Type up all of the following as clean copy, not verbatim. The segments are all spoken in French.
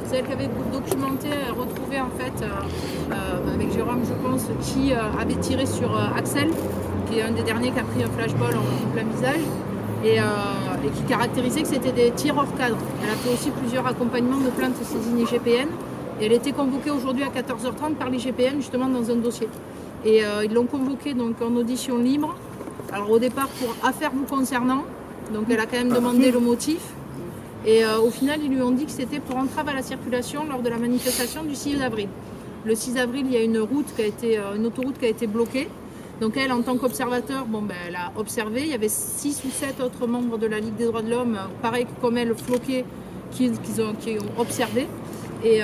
c'est elle qui avait documenté, retrouvé en fait, avec Jérôme je pense, qui avait tiré sur Axel, qui est un des derniers qui a pris un flashball en plein visage, et qui caractérisait que c'était des tirs hors cadre. Elle a fait aussi plusieurs accompagnements de plaintes saisines IGPN, et elle était convoquée aujourd'hui à 14h30 par l'IGPN justement dans un dossier. Et ils l'ont convoquée donc en audition libre, alors au départ pour affaire vous concernant, donc elle a quand même demandé le motif. Et au final, ils lui ont dit que c'était pour entrave à la circulation lors de la manifestation du 6 avril. Le 6 avril, il y a une autoroute qui a été bloquée. Donc elle, en tant qu'observateur, elle a observé. Il y avait 6 ou 7 autres membres de la Ligue des droits de l'homme, pareil comme elle, floqués, qui ont observé. Et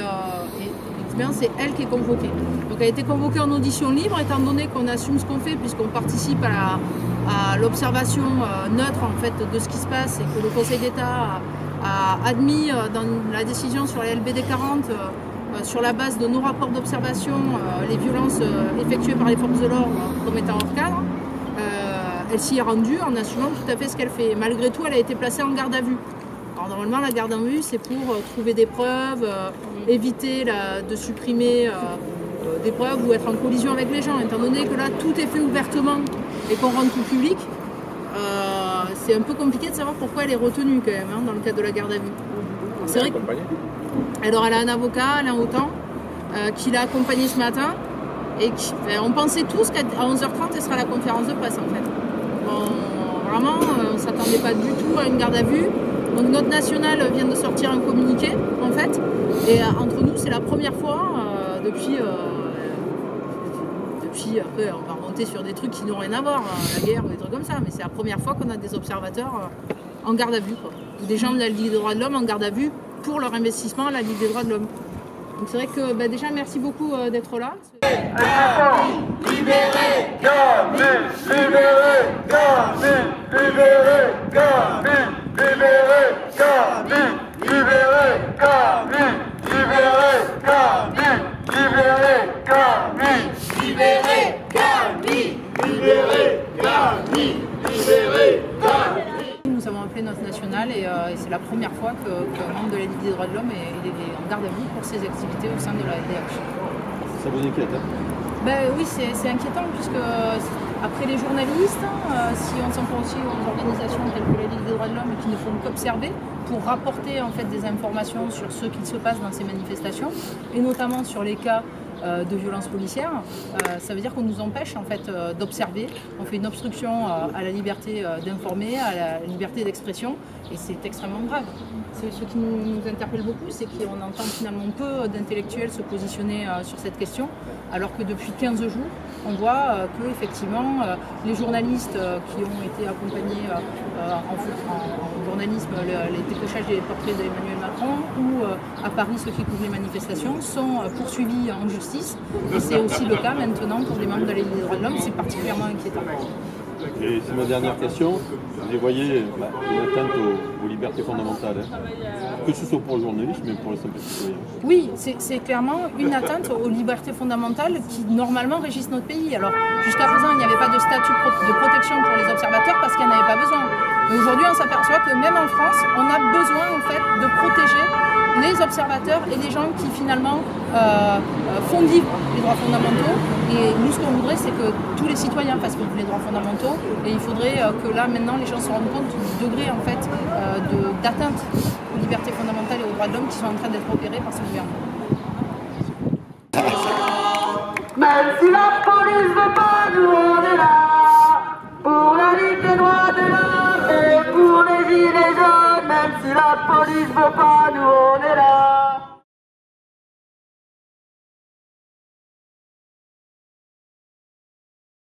c'est elle qui est convoquée. Donc elle a été convoquée en audition libre, étant donné qu'on assume ce qu'on fait, puisqu'on participe à l'observation neutre en fait, de ce qui se passe, et que le Conseil d'État a admis dans la décision sur la LBD 40, sur la base de nos rapports d'observation, les violences effectuées par les forces de l'ordre comme étant hors cadre. Elle s'y est rendue en assumant tout à fait ce qu'elle fait. Et malgré tout, elle a été placée en garde à vue. Alors normalement, la garde à vue, c'est pour trouver des preuves, éviter de supprimer des preuves ou être en collision avec les gens. Étant donné que là, tout est fait ouvertement et qu'on rend tout public, c'est un peu compliqué de savoir pourquoi elle est retenue quand même, dans le cadre de la garde à vue. C'est vrai alors elle a un avocat, Alain Autant, qui l'a accompagnée ce matin, et on pensait tous qu'à 11h30 elle sera à la conférence de presse en fait. Vraiment, on ne s'attendait pas du tout à une garde à vue. Donc notre national vient de sortir un communiqué en fait, et entre nous c'est la première fois depuis après on va remonter sur des trucs qui n'ont rien à voir, la guerre ou des trucs comme ça, mais c'est la première fois qu'on a des observateurs en garde à vue, quoi. Ou des gens de la Ligue des droits de l'homme en garde à vue pour leur investissement à la Ligue des droits de l'homme. Donc c'est vrai que déjà merci beaucoup d'être là. Libérez Camille, libérez Camille, libérez Camille, libérez Camille, libérez Camille, libérez Camille, libérez Camille, libérez Camille, libérez Camille, libérez Camille. Nous avons appelé notre national et c'est la première fois qu'un membre de la Ligue des droits de l'homme est en garde à vue pour ses activités au sein de la LDH. Ça vous inquiète, hein? Oui, c'est inquiétant puisque après les journalistes, si on s'en prend aussi aux organisations telles que la Ligue des droits de l'homme qui ne font qu'observer pour rapporter en fait des informations sur ce qui se passe dans ces manifestations et notamment sur les cas de violences policières, ça veut dire qu'on nous empêche en fait d'observer. On fait une obstruction à la liberté d'informer, à la liberté d'expression, et c'est extrêmement grave. Ce qui nous interpelle beaucoup, c'est qu'on entend finalement peu d'intellectuels se positionner sur cette question, alors que depuis 15 jours, on voit que effectivement les journalistes qui ont été accompagnés en journalisme, les dépêchages des portraits d'Emmanuel Macron, ou à Paris ceux qui couvrent les manifestations, sont poursuivis en justice. Et c'est aussi le cas maintenant pour les membres de la Ligue des droits de l'homme, c'est particulièrement inquiétant. Et c'est ma dernière question. Vous voyez une atteinte aux libertés fondamentales, hein, que ce soit pour le journalisme mais pour les simples citoyens. Oui, c'est clairement une atteinte aux libertés fondamentales qui normalement régissent notre pays. Alors jusqu'à présent, il n'y avait pas de statut de protection pour les observateurs parce qu'il n'y en avait pas besoin. Mais aujourd'hui, on s'aperçoit que même en France, on a besoin en fait de protéger les observateurs et les gens qui finalement font vivre les droits fondamentaux. Et nous, ce qu'on voudrait, c'est que tous les citoyens fassent vivre les droits fondamentaux. Et il faudrait que là, maintenant, les gens se rendent compte du degré en fait, d'atteinte aux libertés fondamentales et aux droits de l'homme qui sont en train d'être opérés par ce gouvernement. Même si la police veut pas, nous on est là. Pour la Ligue des droits de l'homme et pour les gilets jaunes. Même si la police veut pas, nous on est là.